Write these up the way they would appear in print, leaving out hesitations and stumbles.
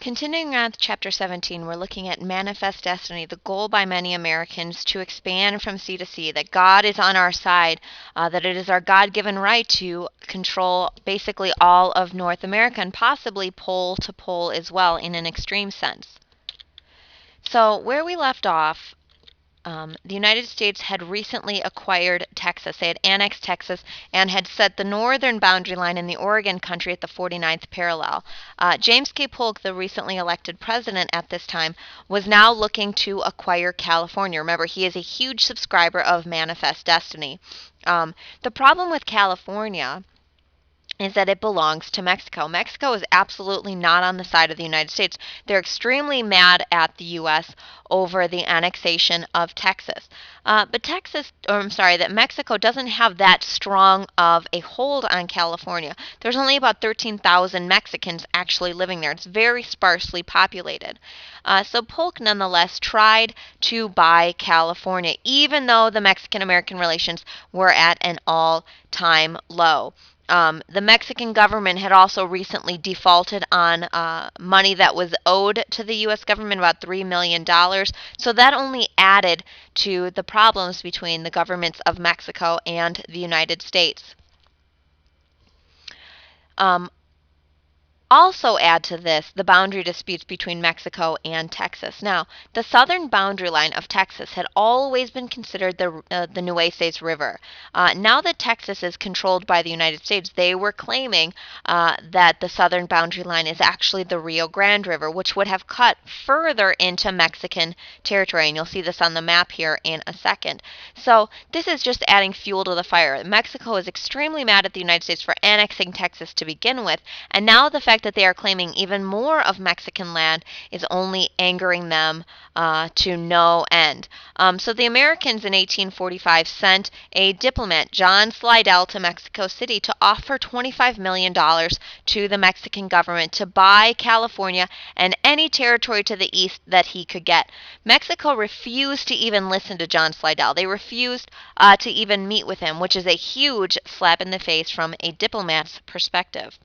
Continuing on with Chapter 17, we're looking at manifest destiny, the goal by many Americans to expand from sea to sea, that God is on our side, that it is our God-given right to control basically all of North America and possibly pole to pole as well in an extreme sense. So where we left off, the United States had recently acquired Texas. They had annexed Texas and had set the northern boundary line in the Oregon country at the 49th parallel. James K. Polk, the recently elected president at this time, was now looking to acquire California. Remember, he is a huge subscriber of Manifest Destiny. The problem with California is that it belongs to Mexico. Mexico is absolutely not on the side of the United States. They're extremely mad at the U.S. over the annexation of Texas. That Mexico doesn't have that strong of a hold on California. There's only about 13,000 Mexicans actually living there. It's very sparsely populated. So Polk nonetheless tried to buy California, even though the Mexican-American relations were at an all-time low. The Mexican government had also recently defaulted on money that was owed to the U.S. government, about $3 million. So that only added to the problems between the governments of Mexico and the United States. Also add to this the boundary disputes between Mexico and Texas. Now, the southern boundary line of Texas had always been considered the Nueces River. Now that Texas is controlled by the United States, they were claiming that the southern boundary line is actually the Rio Grande River, which would have cut further into Mexican territory, and you'll see this on the map here in a second. So this is just adding fuel to the fire. Mexico is extremely mad at the United States for annexing Texas to begin with, and now the fact that they are claiming even more of Mexican land is only angering them to no end. So the Americans in 1845 sent a diplomat, John Slidell, to Mexico City to offer $25 million to the Mexican government to buy California and any territory to the east that he could get. Mexico refused to even listen to John Slidell. They refused to even meet with him, which is a huge slap in the face from a diplomat's perspective.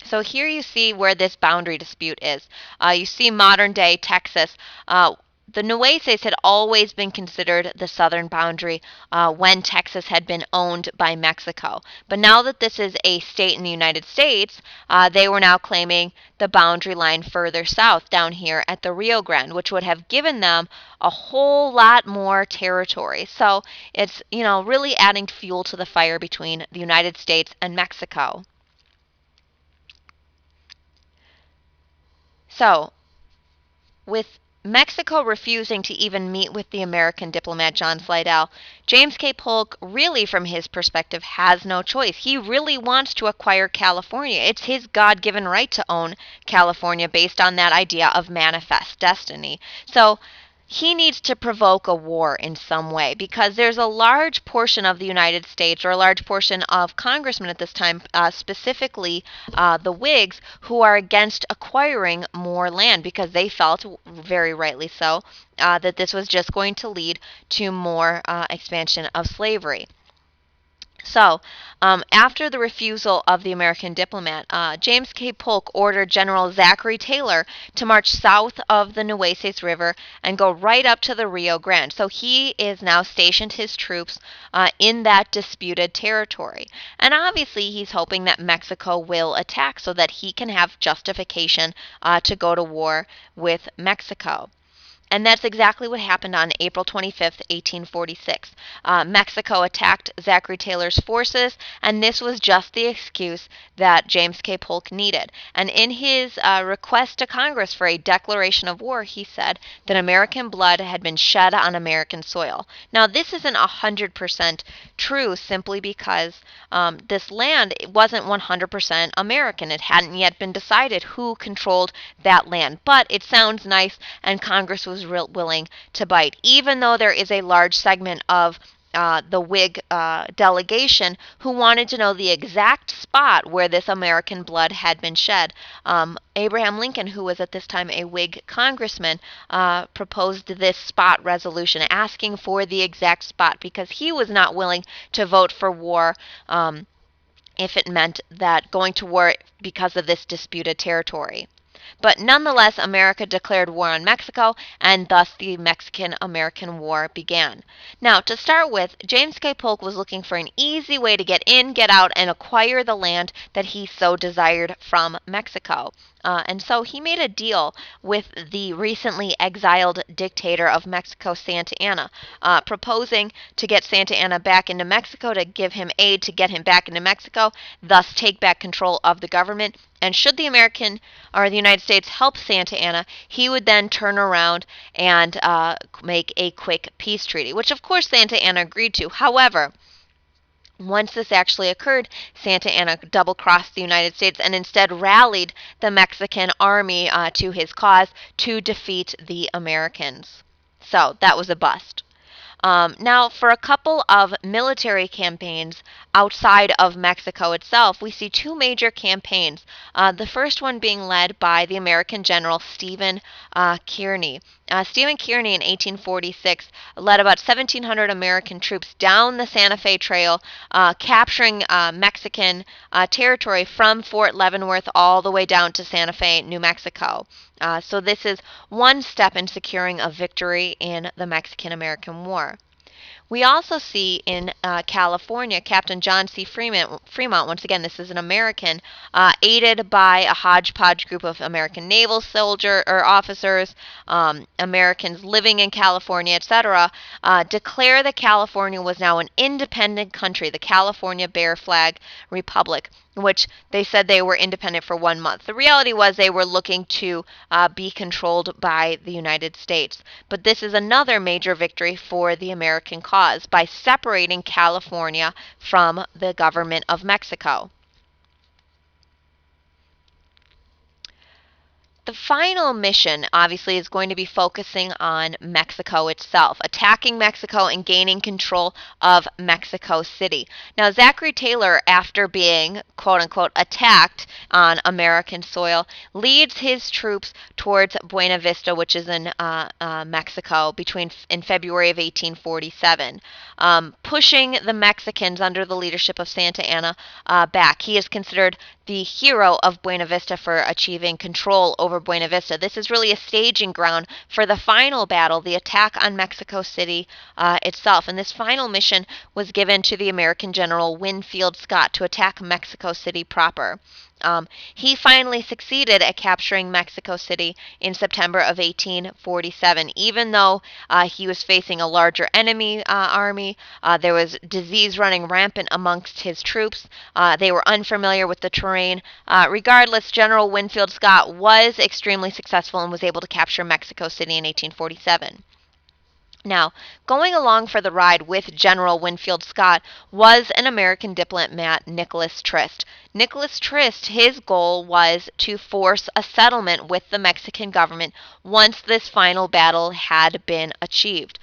So here you see where this boundary dispute is. You see modern-day Texas. The Nueces had always been considered the southern boundary when Texas had been owned by Mexico. But now that this is a state in the United States, they were now claiming the boundary line further south down here at the Rio Grande, which would have given them a whole lot more territory. So it's, really adding fuel to the fire between the United States and Mexico. So, with Mexico refusing to even meet with the American diplomat John Slidell, James K. Polk, really from his perspective, has no choice. He really wants to acquire California. It's his God-given right to own California based on that idea of manifest destiny. So he needs to provoke a war in some way because there's a large portion of the United States, or a large portion of congressmen at this time, specifically the Whigs, who are against acquiring more land because they felt, very rightly so, that this was just going to lead to more expansion of slavery. So, after the refusal of the American diplomat, James K. Polk ordered General Zachary Taylor to march south of the Nueces River and go right up to the Rio Grande. So he is now stationed his troops in that disputed territory. And obviously he's hoping that Mexico will attack so that he can have justification to go to war with Mexico. And that's exactly what happened on April 25th, 1846. Mexico attacked Zachary Taylor's forces, and this was just the excuse that James K. Polk needed. And in his request to Congress for a declaration of war, he said that American blood had been shed on American soil. Now, this isn't 100% true simply because this land wasn't 100% American. It hadn't yet been decided who controlled that land. But it sounds nice, and Congress was willing to bite, even though there is a large segment of the Whig delegation who wanted to know the exact spot where this American blood had been shed. Abraham Lincoln, who was at this time a Whig congressman, proposed this spot resolution, asking for the exact spot because he was not willing to vote for war if it meant that going to war because of this disputed territory. But nonetheless, America declared war on Mexico, and thus the Mexican-American War began. Now, to start with, James K. Polk was looking for an easy way to get in, get out, and acquire the land that he so desired from Mexico. And so he made a deal with the recently exiled dictator of Mexico, Santa Anna, proposing to get Santa Anna back into Mexico, to give him aid to get him back into Mexico, thus take back control of the government. And should the United States help Santa Anna, he would then turn around and make a quick peace treaty, which of course Santa Anna agreed to. However, once this actually occurred, Santa Anna double-crossed the United States and instead rallied the Mexican army to his cause to defeat the Americans. So that was a bust. Now, for a couple of military campaigns outside of Mexico itself, we see two major campaigns. The first one being led by the American general Stephen Kearny. Stephen Kearny in 1846 led about 1,700 American troops down the Santa Fe Trail, capturing Mexican territory from Fort Leavenworth all the way down to Santa Fe, New Mexico. So this is one step in securing a victory in the Mexican-American War. We also see in California, Captain John C. Fremont, once again, this is an American, aided by a hodgepodge group of American naval officers, Americans living in California, etc., declare that California was now an independent country, the California Bear Flag Republic, which they said they were independent for 1 month. The reality was they were looking to be controlled by the United States. But this is another major victory for the American cause by separating California from the government of Mexico. The final mission, obviously, is going to be focusing on Mexico itself, attacking Mexico and gaining control of Mexico City. Now, Zachary Taylor, after being, quote-unquote, attacked on American soil, leads his troops towards Buena Vista, which is in Mexico, in February of 1847, pushing the Mexicans under the leadership of Santa Anna back. He is considered the hero of Buena Vista for achieving control over Buena Vista. This is really a staging ground for the final battle, the attack on Mexico City itself. And this final mission was given to the American general Winfield Scott to attack Mexico City proper. He finally succeeded at capturing Mexico City in September of 1847. Even though he was facing a larger enemy army, there was disease running rampant amongst his troops. They were unfamiliar with the terrain. Regardless, General Winfield Scott was extremely successful and was able to capture Mexico City in 1847. Now, going along for the ride with General Winfield Scott was an American diplomat, Nicholas Trist. Nicholas Trist, his goal was to force a settlement with the Mexican government once this final battle had been achieved.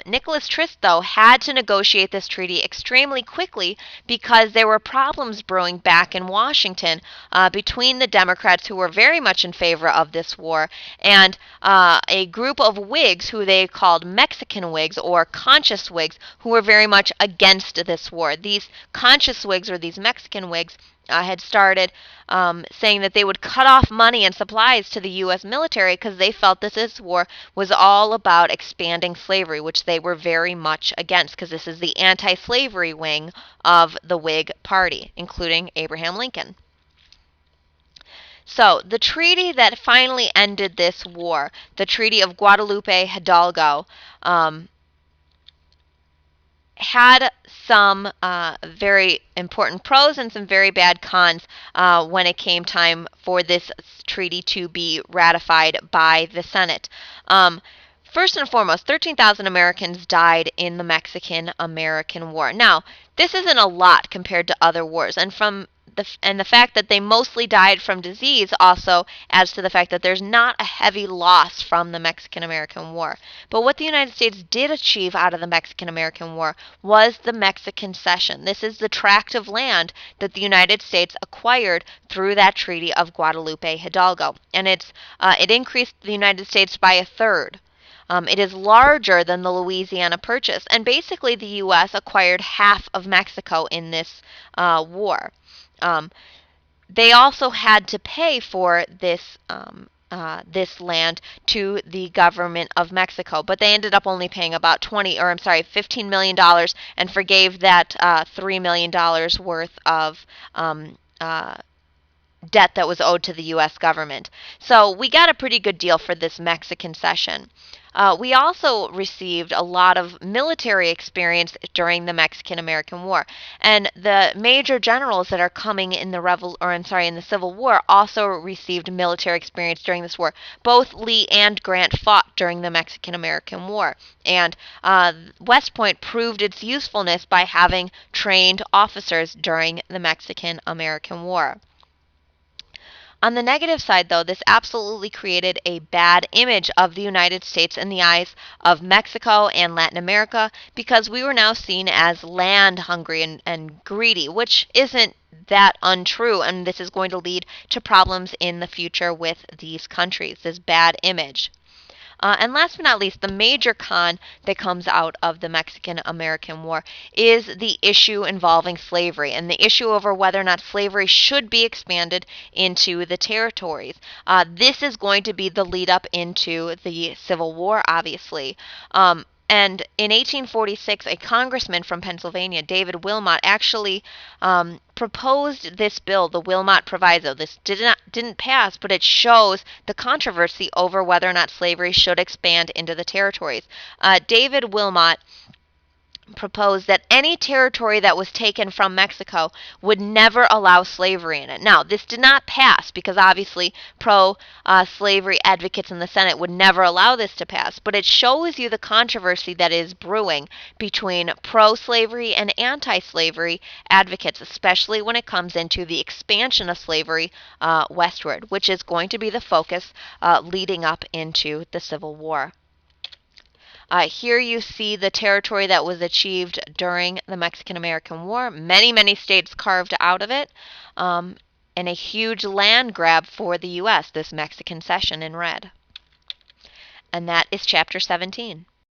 Nicholas Trist, though, had to negotiate this treaty extremely quickly because there were problems brewing back in Washington between the Democrats, who were very much in favor of this war, and a group of Whigs who they called Mexican Whigs or conscious Whigs, who were very much against this war. These conscious Whigs, or these Mexican Whigs, had started saying that they would cut off money and supplies to the U.S. military because they felt that this war was all about expanding slavery, which they were very much against, because this is the anti-slavery wing of the Whig Party, including Abraham Lincoln. So, the treaty that finally ended this war, the Treaty of Guadalupe Hidalgo, had some very important pros and some very bad cons when it came time for this treaty to be ratified by the Senate. First and foremost, 13,000 Americans died in the Mexican-American War. Now, this isn't a lot compared to other wars, and the fact that they mostly died from disease also adds to the fact that there's not a heavy loss from the Mexican-American War. But what the United States did achieve out of the Mexican-American War was the Mexican cession. This is the tract of land that the United States acquired through that Treaty of Guadalupe Hidalgo, and it increased the United States by a third. It is larger than the Louisiana Purchase, and basically the U.S. acquired half of Mexico in this war. they also had to pay for this land to the government of Mexico, but they ended up only paying about $15 million, and forgave that $3 million worth of debt that was owed to the U.S. government. So we got a pretty good deal for this Mexican cession. We also received a lot of military experience during the Mexican-American War, and the major generals that are coming in the Civil War also received military experience during this war. Both Lee and Grant fought during the Mexican-American War, and West Point proved its usefulness by having trained officers during the Mexican-American War. On the negative side, though, this absolutely created a bad image of the United States in the eyes of Mexico and Latin America, because we were now seen as land hungry and greedy, which isn't that untrue, and this is going to lead to problems in the future with these countries, this bad image. And last but not least, the major con that comes out of the Mexican-American War is the issue involving slavery and the issue over whether or not slavery should be expanded into the territories. This is going to be the lead up into the Civil War, obviously. And in 1846, a congressman from Pennsylvania, David Wilmot, actually proposed this bill, the Wilmot Proviso. This didn't pass, but it shows the controversy over whether or not slavery should expand into the territories. David Wilmot proposed that any territory that was taken from Mexico would never allow slavery in it. Now, this did not pass because obviously pro-slavery advocates in the Senate would never allow this to pass, but it shows you the controversy that is brewing between pro-slavery and anti-slavery advocates, especially when it comes into the expansion of slavery westward, which is going to be the focus leading up into the Civil War. Here you see the territory that was achieved during the Mexican-American War. Many, many states carved out of it, and a huge land grab for the U.S., this Mexican cession in red. And that is Chapter 17.